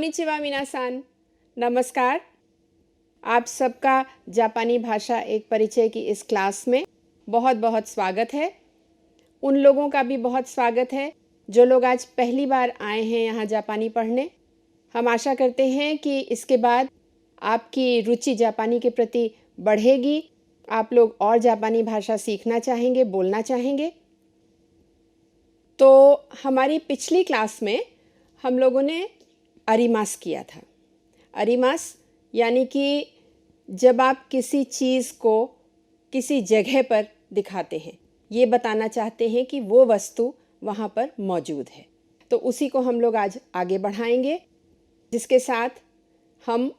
Konnichiwa मिनासान, नमस्कार। आप सबका जापानी भाषा एक परिचय की इस क्लास में बहुत बहुत स्वागत है। उन लोगों का भी बहुत स्वागत है जो लोग आज पहली बार आए हैं यहाँ जापानी पढ़ने। हम आशा करते हैं कि इसके बाद आपकी रुचि जापानी के प्रति बढ़ेगी, आप लोग और जापानी भाषा सीखना चाहेंगे, बोलना चाहेंगे। तो हमारी पिछली क्लास में हम लोगों ने अरिमास किया था। अरिमास यानी कि जब आप किसी चीज़ को किसी जगह पर दिखाते हैं, ये बताना चाहते हैं कि वो वस्तु वहाँ पर मौजूद है, तो उसी को हम लोग आज आगे बढ़ाएंगे, जिसके साथ हम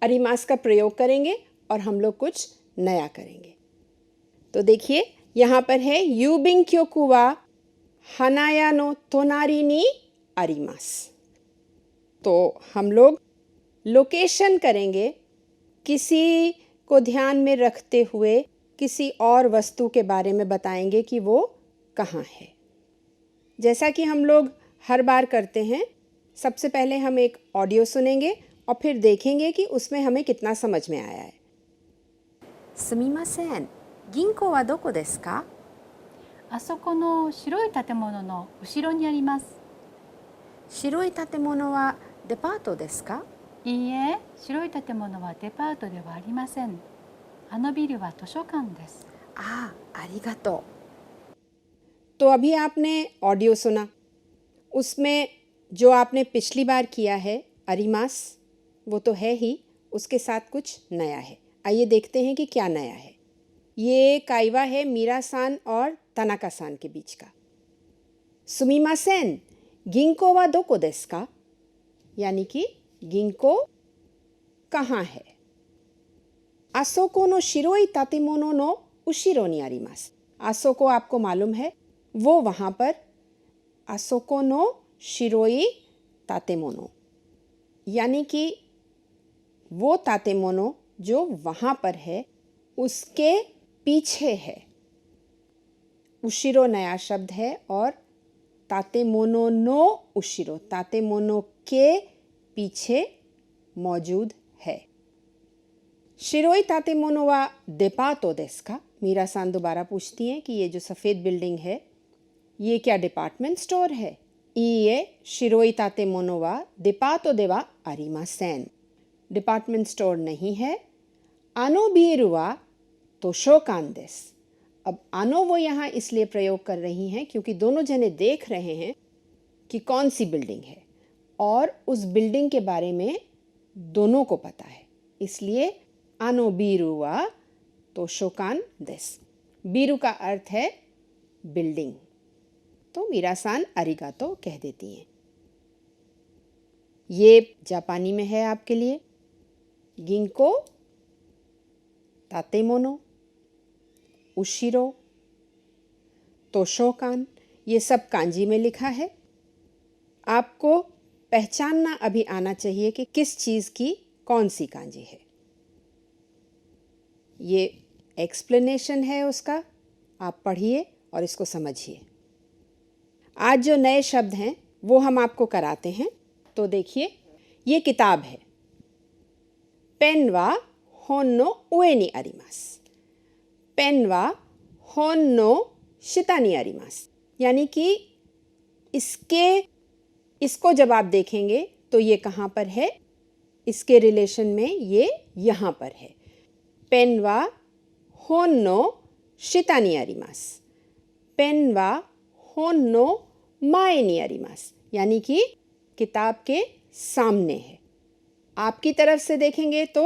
अरिमास का प्रयोग करेंगे और हम लोग कुछ नया करेंगे। तो देखिए यहाँ पर है यूबिंग क्योकु वा हनाया नो तोनारी नी अरिमास। तो हम लोग लोकेशन करेंगे, किसी को ध्यान में रखते हुए किसी और वस्तु के बारे में बताएंगे कि वो कहाँ है। जैसा कि हम लोग हर बार करते हैं, सबसे पहले हम एक ऑडियो सुनेंगे और फिर देखेंगे कि उसमें हमें कितना समझ में आया है। すみません、銀行はどこですか？あそこの白い建物の後ろにあります。白い建物はデパートですか？いいえ、白い建物はデパートではありません。あのビルは図書館です。ああ、ありがとう。 तो अभी आपने ऑडियो सुना, उसमें जो आपने पिछली बार किया है अरिमास, वो तो है ही, उसके साथ कुछ नया है। आइए देखते हैं कि क्या नया है। ये काइवा है मीरा-सान और तनाका-सान के बीच का। सुमिमासेन, गिंको वा दोको देसु का? यानी कि गिंको कहाँ है? आसोको नो शिरोई तातेमोनो नो उशिरो नि आरिमास। आसोको आपको मालूम है, वो वहाँ पर आसोको नो शिरोई तातेमोनो, यानी कि वो तातेमोनो जो वहाँ पर है उसके पीछे है। उशिरो नया शब्द है और तातेमोनो नो उशिरो, तातेमोनो के पीछे मौजूद है। शिरोई तातेमोनो वा डेपार्टो देसु का? मीरा-सान दोबारा पूछती हैं कि ये जो सफ़ेद बिल्डिंग है, ये क्या डिपार्टमेंट स्टोर है? इए शिरोई तातेमोनो वा डेपार्टो दे वा आरिमासेन। डिपार्टमेंट स्टोर नहीं है। आनो बीरु वा तोशोकान देसु। अब आनो वो यहाँ इसलिए प्रयोग कर रही हैं क्योंकि दोनों जने देख रहे हैं कि कौन सी बिल्डिंग है और उस बिल्डिंग के बारे में दोनों को पता है, इसलिए आनो बीरु वा तोशोकान देसु। बीरु का अर्थ है बिल्डिंग, तो मीरा-सान अरिगातो कह देती हैं। ये जापानी में है आपके लिए। गिंको, तातेमोनो, उशिरो, तोशोकान, ये सब कांजी में लिखा है। आपको पहचानना अभी आना चाहिए कि किस चीज़ की कौन सी कांजी है। ये एक्सप्लेनेशन है उसका, आप पढ़िए और इसको समझिए। आज जो नए शब्द हैं वो हम आपको कराते हैं। तो देखिए, ये किताब है। पेन वा होन नो उए नि आरिमास। पेन वा होन नो शिता नि आरिमास, यानी कि इसको जब आप देखेंगे तो ये कहाँ पर है, इसके रिलेशन में ये यहाँ पर है। पेन वा होन नो शिता नि आरिमास। पेन वा होन नो माए नि आरिमास, यानी कि किताब के सामने है। आपकी तरफ से देखेंगे तो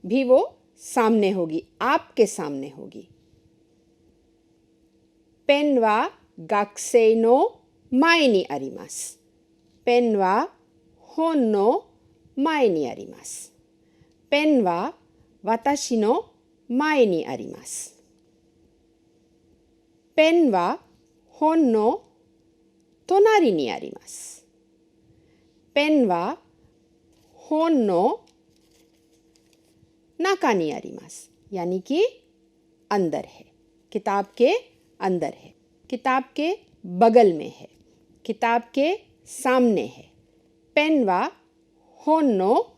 भी वो सामने होगी, आपके सामने होगी। पेन वा गाकुसेई नो माए नि आरिमास। पेन वा होन नो माए नि आरिमास। पेन वा वाताशी नो माए नि आरिमास। पेन वा होन नो तोनारी नि आरिमास। पेन वा होन नो नाका नि आरिमास, यानी कि अंदर है, किताब के अंदर है, किताब के बगल में है, किताब के सामने है। पेन वा 本の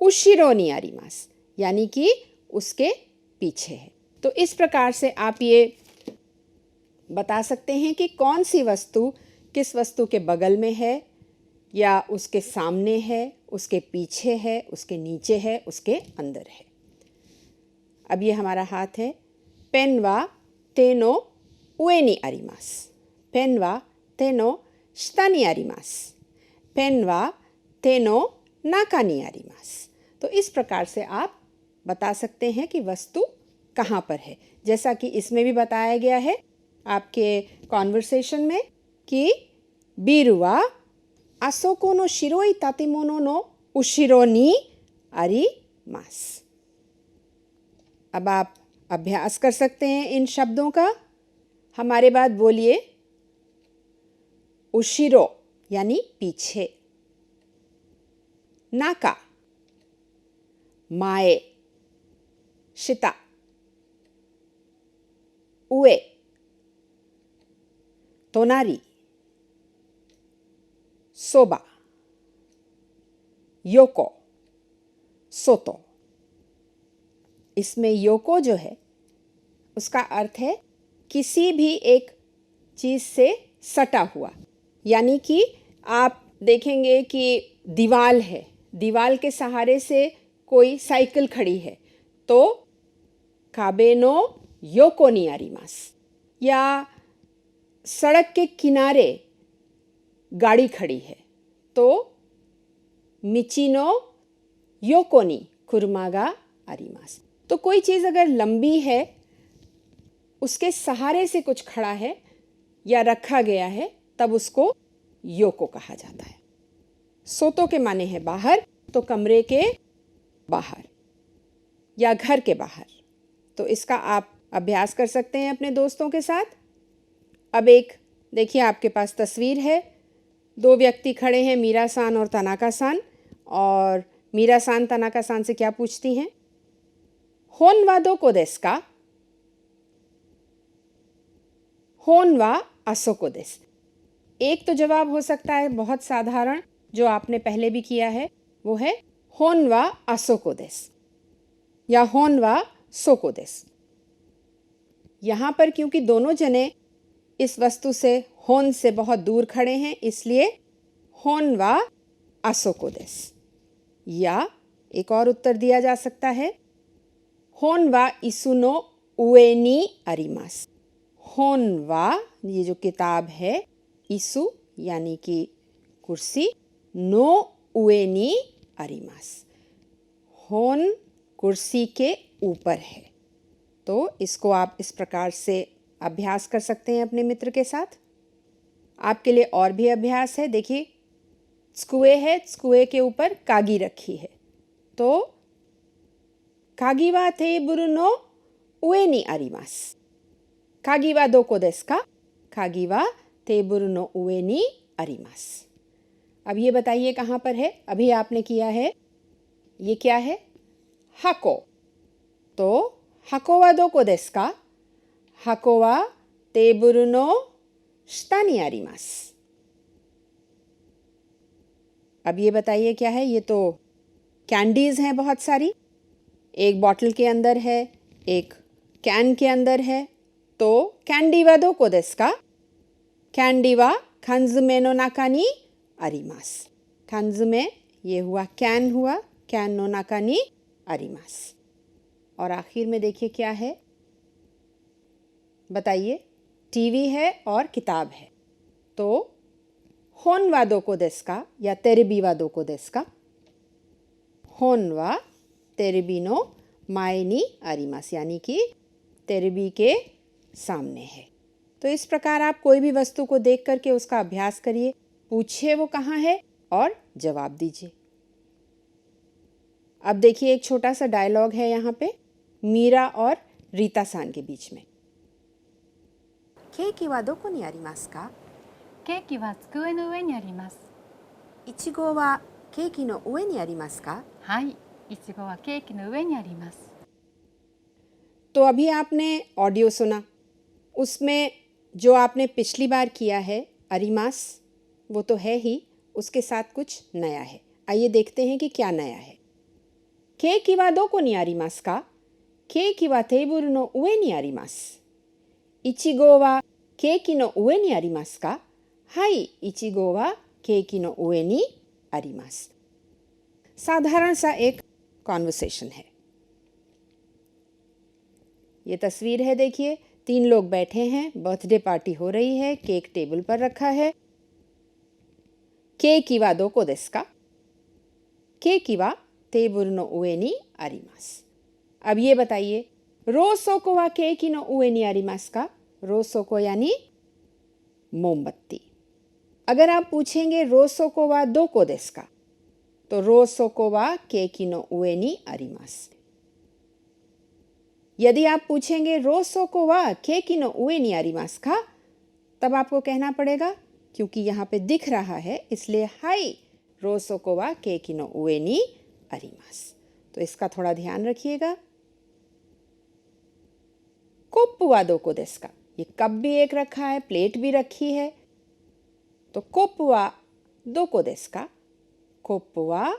後ろにあります。यानी कि उसके पीछे है। तो इस प्रकार से आप ये बता सकते हैं कि कौन सी वस्तु किस वस्तु के बगल में है, या उसके सामने है, उसके पीछे है, उसके नीचे है, उसके अंदर है। अब ये हमारा हाथ है। पेन वा तेनो उए नि आरिमास। पेन वा तेनो शिता नि आरिमास। पेन वा तेनो नाका नि आरिमास। तो इस प्रकार से आप बता सकते हैं कि वस्तु कहाँ पर है। जैसा कि इसमें भी बताया गया है आपके कॉन्वर्सेशन में कि बीरु वा आसोको नो शिरोई तातेमोनो नो उशिरो नि आरिमास। अब आप अभ्यास कर सकते हैं इन शब्दों का। हमारे बाद बोलिए। उशिरो यानी पीछे, नाका माए, शिता उए तोनारी, सोबा, योको सोतो। इसमें योको जो है उसका अर्थ है किसी भी एक चीज़ से सटा हुआ। यानी कि आप देखेंगे कि दीवार है, दीवार के सहारे से कोई साइकिल खड़ी है तो काबे नो योको नि आरिमास। या सड़क के किनारे गाड़ी खड़ी है तो मिची नो योको नि कुरुमा गा आरिमास। तो कोई चीज़ अगर लंबी है, उसके सहारे से कुछ खड़ा है या रखा गया है, तब उसको योको कहा जाता है। सोतो के माने हैं बाहर, तो कमरे के बाहर या घर के बाहर। तो इसका आप अभ्यास कर सकते हैं अपने दोस्तों के साथ। अब एक देखिए आपके पास तस्वीर है। दो व्यक्ति खड़े हैं, मीरा सान और तनाका सान। और मीरा सान तनाका सान से क्या पूछती हैं? होन वा दोको देस का? होन वा असोको देस। एक तो जवाब हो सकता है बहुत साधारण जो आपने पहले भी किया है, वो है होन वा असोको देस या होन वा सोको देस। यहाँ पर क्योंकि दोनों जने इस वस्तु से होन से बहुत दूर खड़े हैं, इसलिए होन वा असोको देस। या एक और उत्तर दिया जा सकता है, होन वा इसुनो उए नि आरिमास। होन वा ये जो किताब है, इसु यानी कि कुर्सी, नो उए नि आरिमास, होन कुर्सी के ऊपर है। तो इसको आप इस प्रकार से अभ्यास कर सकते हैं अपने मित्र के साथ। आपके लिए और भी अभ्यास है। देखिए स्कुए है, स्कुए के ऊपर कागी रखी है, तो कागी वा तेबुरु नो उए नि आरिमास। कागी वा दोको देसु का? कागी वा तेबुरु नो उए नि आरिमास। अब ये बताइए कहाँ पर है? अभी आपने किया है, ये क्या है? हाको। तो हाको वा दोको देसु का? हाको वा तेबुरु नो शिता नि आरिमास। अब ये बताइए क्या है? ये तो कैंडीज हैं बहुत सारी। एक बॉटल के अंदर है, एक कैन के अंदर है। तो कैंडी वा दोको देसु का? कैंडी वा खांजुमे नो नाका नि आरिमास। खांजुमे ये हुआ कैन हुआ, कैन नो नाका नि आरिमास। और आखिर में देखिए क्या है, बताइए। टीवी है और किताब है, तो होन वा दोको देसु का या तेरेबी वा दोको देसु का? होन वा तेरेबी नो माए नि आरिमास, यानी कि तेरेबी के सामने है। तो इस प्रकार आप कोई भी वस्तु को देख करके उसका अभ्यास करिए, पूछिए वो कहाँ है और जवाब दीजिए। अब देखिए एक छोटा सा डायलॉग है यहाँ पे मीरा और रीता सान के बीच में। ケーキはどこにありますか？ケーキは机の上にあります。いちごはケーキの上にありますか？はい、いちごはケーキの上にあります。 तो अभी आपने ऑडियो सुना, उसमें जो आपने पिछली बार किया है अरिमास, वो तो है ही, उसके साथ कुछ नया है। आइए देखते हैं कि क्या नया है। केक वा दो कोにありますか? केक वा टेबल नो उएにあります。いちごはケーキの上にありますか? はい、いちごはケーキの上にあります。साधारण सा एक कॉन्वर्सेशन है। ये तस्वीर है, देखिए 3 लोग बैठे हैं, बर्थडे पार्टी हो रही है, केक टेबल पर रखा है। केक वा दो को देस का? केक वा टेबल नो उएにあります。अब ये बताइए, रोसोको वा केक नो उएにありますか? रोसोको यानी मोमबत्ती। अगर आप पूछेंगे रोसोको वा दो को देस का? तो रोसोको वा केक नो उएにあります。यदि आप पूछेंगे रोसोको वा केक नो उएにありますか? तब आपको कहना पड़ेगा, क्योंकि यहाँ पे दिख रहा है इसलिए हाई रोसोको वा केक नो उएにあります। तो इसका थोड़ा ध्यान रखिएगा। कोप्पु वा दो को देस का? ये कप भी एक रखा है, प्लेट भी रखी है, तो कोप्पु वा दो को देस का? कोप्पु वा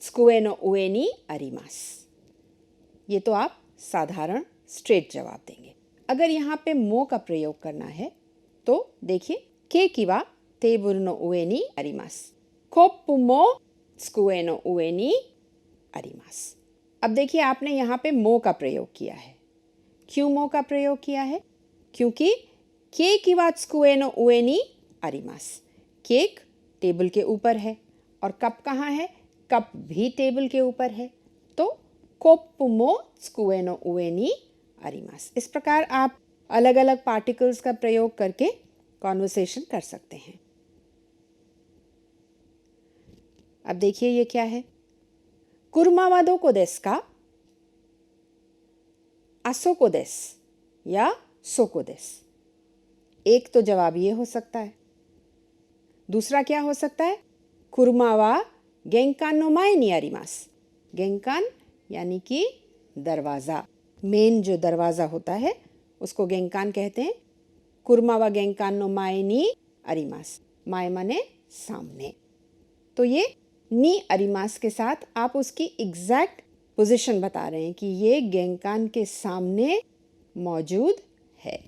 त्सुकुए नो उएにあります। ये तो आप साधारण स्ट्रेट जवाब देंगे। अगर यहाँ पे मो का प्रयोग करना है तो देखिए, केक वा टेबल नो उएにあります。कोप्पु मो त्सुकुए नो उएにあります। अब देखिए, आपने यहाँ पे मो का प्रयोग किया है। क्यों मो का प्रयोग किया है? क्योंकि केक वा त्सुकुए नो उएにあります। केक टेबल के ऊपर है और कप कहाँ है? कप भी टेबल के ऊपर है, तो कोप्पु मो त्सुकुए नो उएにあります। इस प्रकार आप अलग अलग पार्टिकल्स का प्रयोग करके कॉन्वर्सेशन कर सकते हैं। अब देखिए ये क्या है? कुरमा वा दो को देस का? असोको देस या सोको देस। एक तो जवाब ये हो सकता है। दूसरा क्या हो सकता है? कुरमा वा गेंकान नो माएにあります। गेंकान यानी कि दरवाज़ा, मेन जो दरवाज़ा होता है उसको गेंकान कहते हैं। कुरमा वा गेंकान नो माएにあります। माए माने सामने। तो ये नी अरिमास के साथ आप उसकी एग्जैक्ट पोजीशन बता रहे हैं कि ये गेंकान के सामने मौजूद है।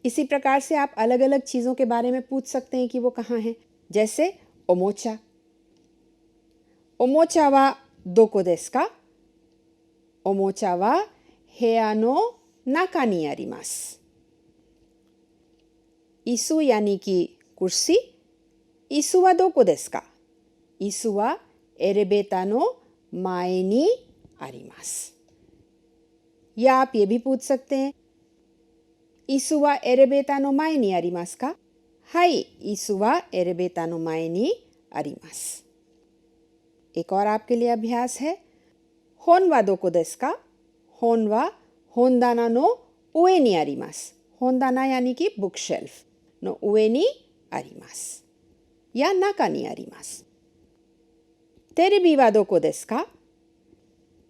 इसी प्रकार से आप अलग अलग चीज़ों के बारे में पूछ सकते हैं कि वो कहाँ हैं। जैसे ओमोचा, ओमोचा वा दो को देस का? ओमोचा वा हेया नो नाकाにあります。इसु यानी कि कुर्सी, इसु वा दो को देस का? इसु वा एलेवेटर नो माएにあります। या आप ये भी पूछ सकते हैं, इसु वा एलेवेटर नो माएにありますか? हाई, इसु वा एलेवेटर नो माएにあります। एक और आपके लिए अभ्यास है। होन वा दो को देस का? होन वा होनदाना नो उएにあります। होनदाना यानी कि बुक शेल्फ नो उएにあります。या नाकाにあります。テレビはどこですか?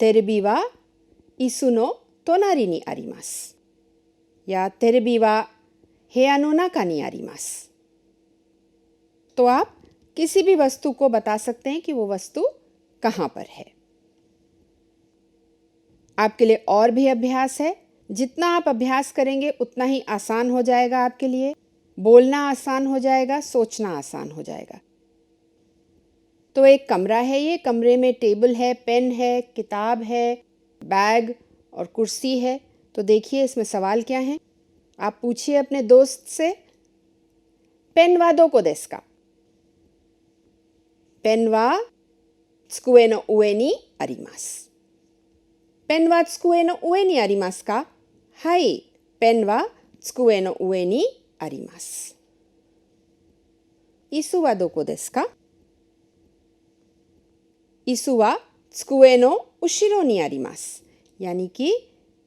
テレビは椅子の隣にあります。याテレビは部屋の中にあります。तो आप किसी भी वस्तु को बता सकते हैं कि वो वस्तु कहाँ पर है। आपके लिए और भी अभ्यास है। जितना आप अभ्यास करेंगे उतना ही आसान हो जाएगा आपके लिए। बोलना आसान हो जाएगा, सोचना आसान हो जाएगा। तो एक कमरा है, ये कमरे में टेबल है, पेन है, किताब है, बैग और कुर्सी है। तो देखिए इसमें सवाल क्या है। आप पूछिए अपने दोस्त से, पेन वा दो को देस का? पेन वा त्सुकुए नो उएにあります。ペンは机の上にありますか? はい、ペンは机の上にあります。椅子はどこですか? 椅子は机の後ろにあります。यानी कि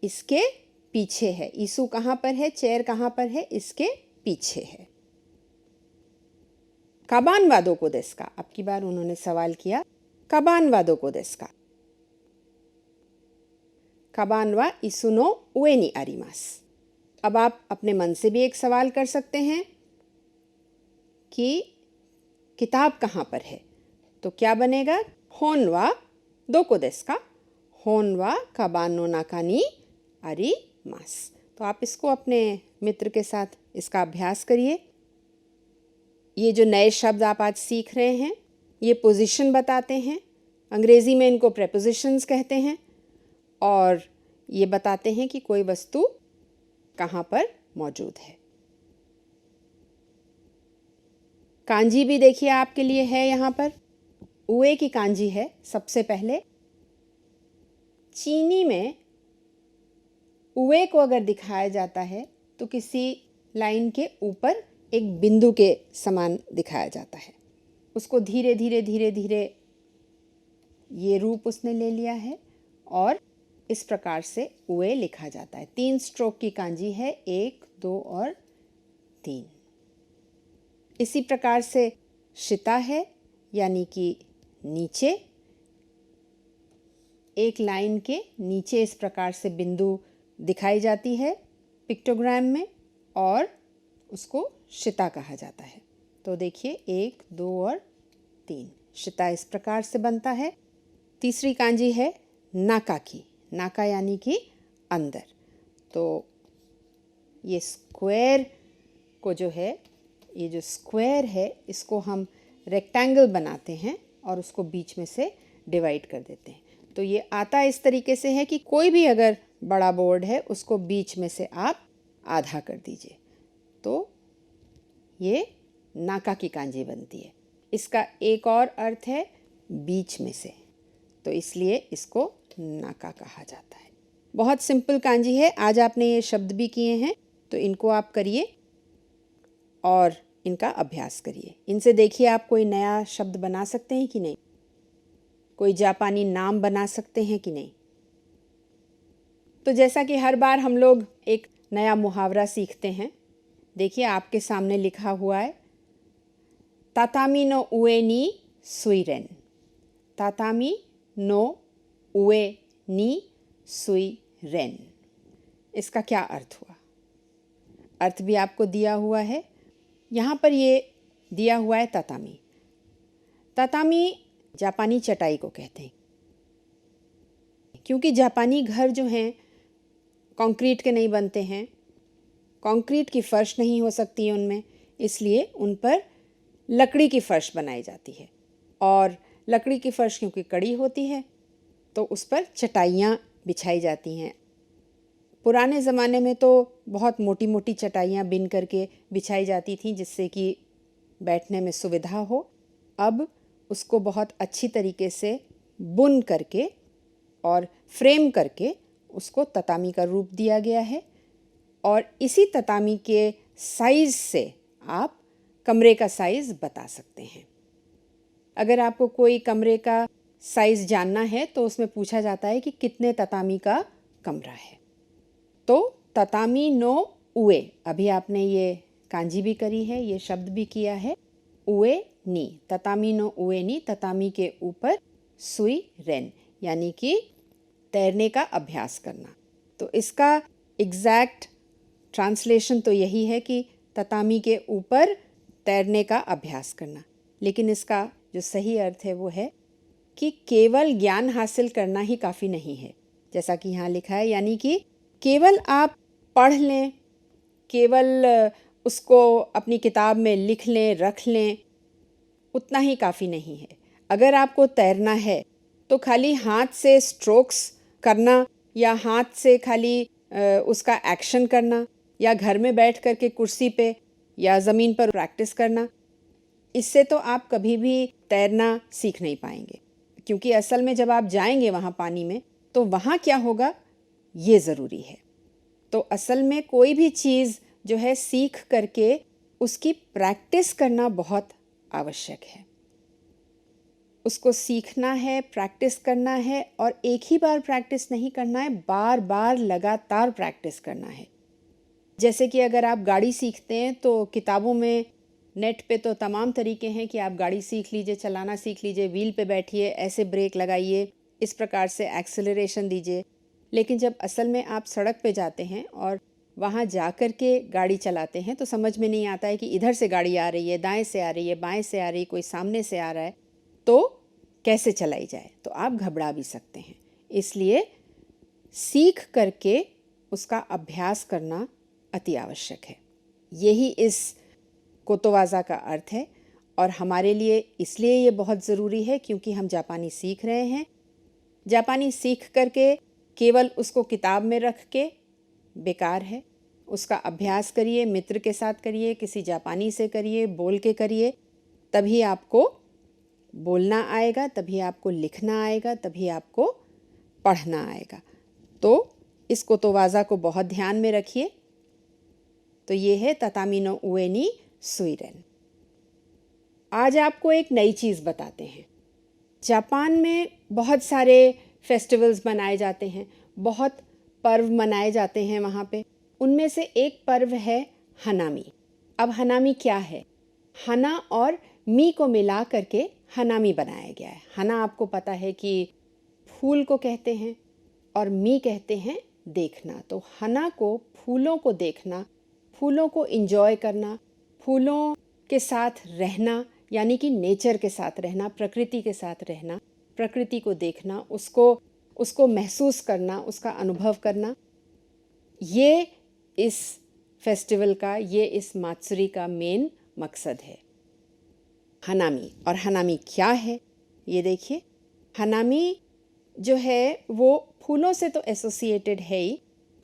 इसके पीछे है। ईसु कहाँ पर है, चेयर कहाँ पर है, इसके पीछे है। काबान वा दो को देस का? अब की बार उन्होंने सवाल किया, काबान वा दो को देस का? काबान वा ईसु नो उएにあります。अब आप अपने मन से भी एक सवाल कर सकते हैं कि किताब कहाँ पर है। तो क्या बनेगा? होन वा दोको देसु का? होन वा काबान नो नाका नि आरिमासु। तो आप इसको अपने मित्र के साथ इसका अभ्यास करिए। ये जो नए शब्द आप आज सीख रहे हैं, ये पोजीशन बताते हैं। अंग्रेज़ी में इनको प्रेपोजिशंस कहते हैं और ये बताते हैं कि कोई वस्तु कहाँ पर मौजूद है। कांजी भी देखिए आपके लिए है यहाँ पर। उए की कांजी है। सबसे पहले चीनी में उए को अगर दिखाया जाता है तो किसी लाइन के ऊपर एक बिंदु के समान दिखाया जाता है। उसको धीरे धीरे धीरे धीरे ये रूप उसने ले लिया है और इस प्रकार से उए लिखा जाता है। 3 स्ट्रोक की कांजी है, 1, 2 और 3। इसी प्रकार से शिता है, यानी कि नीचे एक लाइन के नीचे इस प्रकार से बिंदु दिखाई जाती है पिक्टोग्राम में और उसको शिता कहा जाता है। तो देखिए 1, 2 और 3 शिता इस प्रकार से बनता है। तीसरी कांजी है नाका की। नाका यानी कि अंदर। तो ये स्क्वायर को जो है, ये जो स्क्वायर है इसको हम रेक्टेंगल बनाते हैं और उसको बीच में से डिवाइड कर देते हैं। तो ये आता इस तरीके से है कि कोई भी अगर बड़ा बोर्ड है उसको बीच में से आप आधा कर दीजिए तो ये नाका की कांजी बनती है। इसका एक और अर्थ है बीच में से, तो इसलिए इसको नाका कहा जाता है। बहुत सिंपल कांजी है। आज आपने ये शब्द भी किए हैं तो इनको आप करिए और इनका अभ्यास करिए। इनसे देखिए आप कोई नया शब्द बना सकते हैं कि नहीं, कोई जापानी नाम बना सकते हैं कि नहीं। तो जैसा कि हर बार हम लोग एक नया मुहावरा सीखते हैं, देखिए आपके सामने लिखा हुआ है तातामी नो उए नी सुइरेन। तातामी नो उए नी सुइरेन। इसका क्या अर्थ हुआ? अर्थ भी आपको दिया हुआ है। यहाँ पर ये दिया हुआ है तातामी। तातामी जापानी चटाई को कहते हैं, क्योंकि जापानी घर जो हैं कंक्रीट के नहीं बनते हैं, कंक्रीट की फर्श नहीं हो सकती है उनमें, इसलिए उन पर लकड़ी की फर्श बनाई जाती है। और लकड़ी की फर्श क्योंकि कड़ी होती है तो उस पर चटाइयाँ बिछाई जाती हैं। पुराने ज़माने में तो बहुत मोटी मोटी चटाइयाँ बिन करके बिछाई जाती थीं जिससे कि बैठने में सुविधा हो। अब उसको बहुत अच्छी तरीके से बुन करके और फ्रेम करके उसको ततामी का रूप दिया गया है और इसी ततामी के साइज़ से आप कमरे का साइज़ बता सकते हैं। अगर आपको कोई कमरे का साइज़ जानना है तो उसमें पूछा जाता है कि कितने ततामी का कमरा है। तो ततामी नो उए, अभी आपने ये कांजी भी करी है, ये शब्द भी किया है। उए नी, ततामी नो उए नी, ततामी के ऊपर सुई रेन, यानी कि तैरने का अभ्यास करना। तो इसका एग्जैक्ट ट्रांसलेशन तो यही है कि ततामी के ऊपर तैरने का अभ्यास करना, लेकिन इसका जो सही अर्थ है वो है कि केवल ज्ञान हासिल करना ही काफ़ी नहीं है, जैसा कि यहाँ लिखा है, यानी कि केवल आप पढ़ लें, केवल उसको अपनी किताब में लिख लें, रख लें, उतना ही काफ़ी नहीं है। अगर आपको तैरना है तो खाली हाथ से स्ट्रोक्स करना या हाथ से खाली उसका एक्शन करना या घर में बैठ कर के कुर्सी पे या ज़मीन पर प्रैक्टिस करना, इससे तो आप कभी भी तैरना सीख नहीं पाएंगे। क्योंकि असल में जब आप जाएंगे वहाँ पानी में तो वहाँ क्या होगा ये ज़रूरी है। तो असल में कोई भी चीज़ जो है सीख करके उसकी प्रैक्टिस करना बहुत आवश्यक है। उसको सीखना है, प्रैक्टिस करना है और एक ही बार प्रैक्टिस नहीं करना है, बार बार लगातार प्रैक्टिस करना है। जैसे कि अगर आप गाड़ी सीखते हैं तो किताबों में, नेट पे तो तमाम तरीके हैं कि आप गाड़ी सीख लीजिए, चलाना सीख लीजिए, व्हील पे बैठिए, ऐसे ब्रेक लगाइए, इस प्रकार से एक्सेलरेशन दीजिए। लेकिन जब असल में आप सड़क पे जाते हैं और वहाँ जा कर के गाड़ी चलाते हैं तो समझ में नहीं आता है कि इधर से गाड़ी आ रही है, दाएं से आ रही है, बाएं से आ रही है, कोई सामने से आ रहा है। तो कैसे चलाई जाए, तो आप घबरा भी सकते हैं। इसलिए सीख करके उसका अभ्यास करना अति आवश्यक है। यही इस कोतोवाज़ा का अर्थ है और हमारे लिए इसलिए ये बहुत ज़रूरी है क्योंकि हम जापानी सीख रहे हैं। जापानी सीख करके केवल उसको किताब में रख के बेकार है। उसका अभ्यास करिए, मित्र के साथ करिए, किसी जापानी से करिए, बोल के करिए, तभी आपको बोलना आएगा, तभी आपको लिखना आएगा, तभी आपको पढ़ना आएगा। तो इस कोतोवाज़ा को बहुत ध्यान में रखिए। तो ये है ततामी नो उए नि सुइरेन। आज आपको एक नई चीज़ बताते हैं। जापान में बहुत सारे फेस्टिवल्स मनाए जाते हैं, बहुत पर्व मनाए जाते हैं वहाँ पे। उनमें से एक पर्व है हनामी। अब हनामी क्या है? हना और मी को मिला करके हनामी बनाया गया है। हना आपको पता है कि फूल को कहते हैं और मी कहते हैं देखना। तो हना को, फूलों को देखना, फूलों को एंजॉय करना, फूलों के साथ रहना, यानी कि नेचर के साथ रहना, प्रकृति के साथ रहना, प्रकृति को देखना, उसको महसूस करना, उसका अनुभव करना, ये इस फेस्टिवल का, ये इस मात्सुरी का मेन मकसद है। हनामी। और हनामी क्या है ये देखिए। हनामी जो है वो फूलों से तो एसोसिएटेड है ही,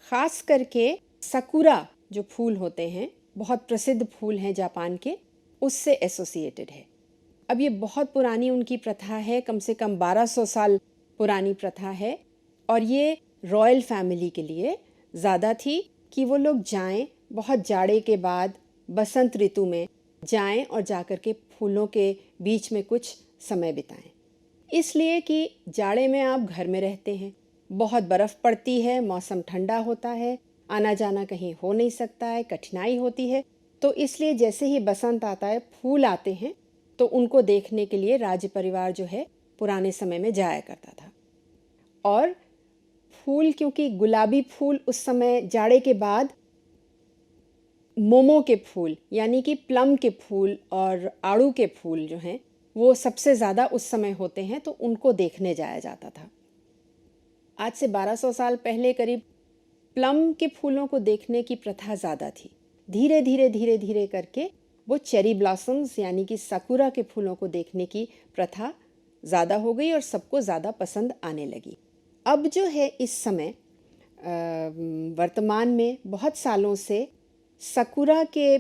ख़ास करके सकुरा जो फूल होते हैं, बहुत प्रसिद्ध फूल हैं जापान के, उससे एसोसिएटेड है। अब ये बहुत पुरानी उनकी प्रथा है, कम से कम 1200 साल पुरानी प्रथा है। और ये रॉयल फैमिली के लिए ज़्यादा थी कि वो लोग जाएं, बहुत जाड़े के बाद बसंत ऋतु में जाएं और जाकर के फूलों के बीच में कुछ समय बिताएं। इसलिए कि जाड़े में आप घर में रहते हैं, बहुत बर्फ़ पड़ती है, मौसम ठंडा होता है, आना जाना कहीं हो नहीं सकता है, कठिनाई होती है। तो इसलिए जैसे ही बसंत आता है, फूल आते हैं, तो उनको देखने के लिए राज्य परिवार जो है पुराने समय में जाया करता था। और फूल, क्योंकि गुलाबी फूल उस समय जाड़े के बाद मोमो के फूल यानी कि प्लम के फूल और आड़ू के फूल जो हैं वो सबसे ज़्यादा उस समय होते हैं, तो उनको देखने जाया जाता था। आज से 1200 साल पहले करीब प्लम के फूलों को देखने की प्रथा ज़्यादा थी। धीरे धीरे करके वो चेरी ब्लॉसम्स यानी कि साकुरा के फूलों को देखने की प्रथा ज़्यादा हो गई और सबको ज़्यादा पसंद आने लगी। अब जो है इस समय वर्तमान में बहुत सालों से साकुरा के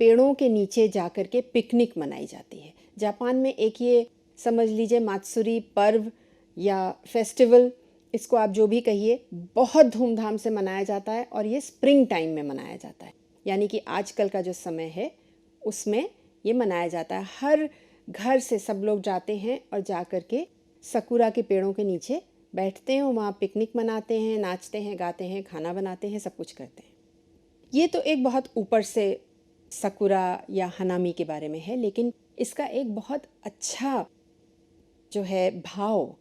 पेड़ों के नीचे जाकर के पिकनिक मनाई जाती है। जापान में एक ये समझ लीजिए मात्सुरी पर्व या फेस्टिवल, इसको आप जो भी कहिए, बहुत धूमधाम से मनाया जाता है और ये स्प्रिंग टाइम में मनाया जाता है, यानी कि आजकल का जो समय है उसमें ये मनाया जाता है। हर घर से सब लोग जाते हैं और जाकर के साकुरा के पेड़ों के नीचे बैठते हैं, वहाँ पिकनिक मनाते हैं, नाचते हैं, गाते हैं, खाना बनाते हैं, सब कुछ करते हैं। ये तो एक बहुत ऊपर से साकुरा या हनामी के बारे में है, लेकिन इसका एक बहुत अच्छा जो है भाव,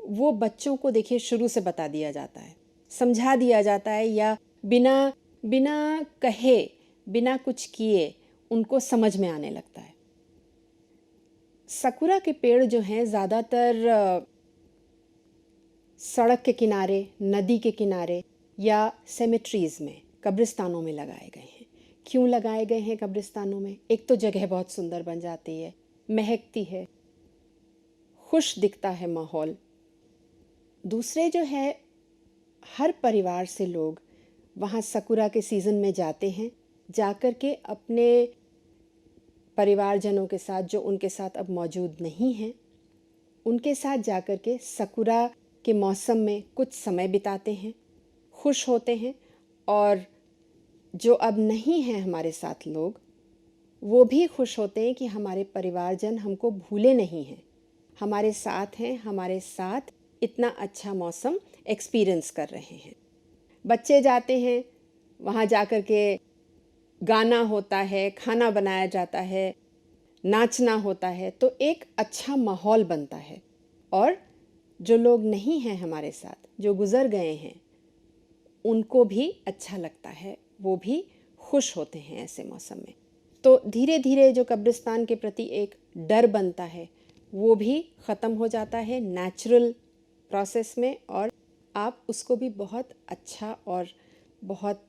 वो बच्चों को देखिए शुरू से बता दिया जाता है, समझा दिया जाता है, या बिना कहे, बिना कुछ किए उनको समझ में आने लगता है। साकुरा के पेड़ जो हैं ज़्यादातर सड़क के किनारे, नदी के किनारे या सेमेट्रीज़ में, कब्रिस्तानों में लगाए गए हैं। क्यों लगाए गए हैं कब्रिस्तानों में? एक तो जगह बहुत सुंदर बन जाती है, महकती है, खुश दिखता है माहौल। दूसरे जो है, हर परिवार से लोग वहाँ साकुरा के सीज़न में जाते हैं, जाकर के अपने परिवारजनों के साथ जो उनके साथ अब मौजूद नहीं हैं, उनके साथ जाकर के साकुरा के मौसम में कुछ समय बिताते हैं, खुश होते हैं। और जो अब नहीं हैं हमारे साथ लोग, वो भी खुश होते हैं कि हमारे परिवारजन हमको भूले नहीं हैं, हमारे साथ हैं, हमारे साथ इतना अच्छा मौसम एक्सपीरियंस कर रहे हैं। बच्चे जाते हैं, वहाँ जाकर के गाना होता है, खाना बनाया जाता है, नाचना होता है, तो एक अच्छा माहौल बनता है। और जो लोग नहीं हैं हमारे साथ, जो गुज़र गए हैं, उनको भी अच्छा लगता है, वो भी खुश होते हैं ऐसे मौसम में। तो धीरे धीरे जो कब्रिस्तान के प्रति एक डर बनता है, वो भी ख़त्म हो जाता है नेचुरल प्रोसेस में, और आप उसको भी बहुत अच्छा और बहुत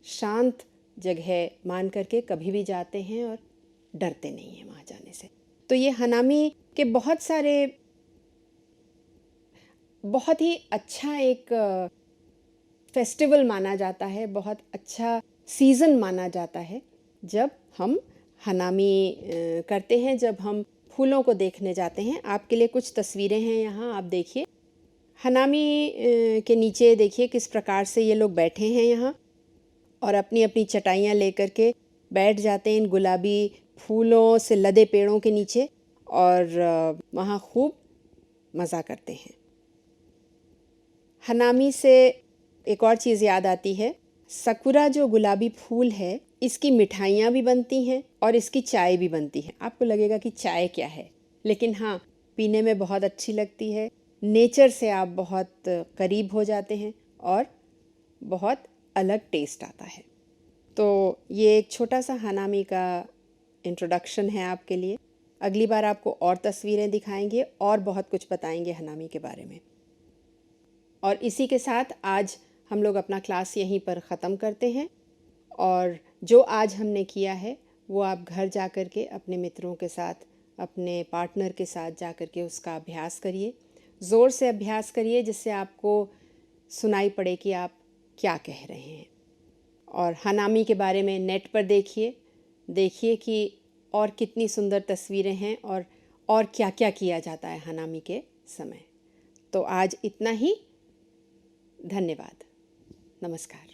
शांत जगह मान करके कभी भी जाते हैं और डरते नहीं हैं वहाँ जाने से। तो ये हनामी के बहुत सारे, बहुत ही अच्छा एक फेस्टिवल माना जाता है, बहुत अच्छा सीज़न माना जाता है जब हम हनामी करते हैं, जब हम फूलों को देखने जाते हैं। आपके लिए कुछ तस्वीरें हैं यहाँ, आप देखिए। हनामी के नीचे देखिए किस प्रकार से ये लोग बैठे हैं यहाँ, और अपनी अपनी चटाइयाँ लेकर के बैठ जाते हैं इन गुलाबी फूलों से लदे पेड़ों के नीचे, और वहाँ खूब मज़ा करते हैं। हनामी से एक और चीज़ याद आती है, सकुरा जो गुलाबी फूल है, इसकी मिठाइयाँ भी बनती हैं और इसकी चाय भी बनती है। आपको लगेगा कि चाय क्या है, लेकिन हाँ, पीने में बहुत अच्छी लगती है। नेचर से आप बहुत करीब हो जाते हैं और बहुत अलग टेस्ट आता है। तो ये एक छोटा सा हनामी का इंट्रोडक्शन है आपके लिए। अगली बार आपको और तस्वीरें दिखाएंगे और बहुत कुछ बताएंगे हनामी के बारे में। और इसी के साथ आज हम लोग अपना क्लास यहीं पर ख़त्म करते हैं, और जो आज हमने किया है वो आप घर जा कर के अपने मित्रों के साथ, अपने पार्टनर के साथ जा कर के उसका अभ्यास करिए। ज़ोर से अभ्यास करिए जिससे आपको सुनाई पड़े कि आप क्या कह रहे हैं। और हनामी के बारे में नेट पर देखिए कि और कितनी सुंदर तस्वीरें हैं, और क्या क्या किया जाता है हनामी के समय। तो आज इतना ही। धन्यवाद। नमस्कार।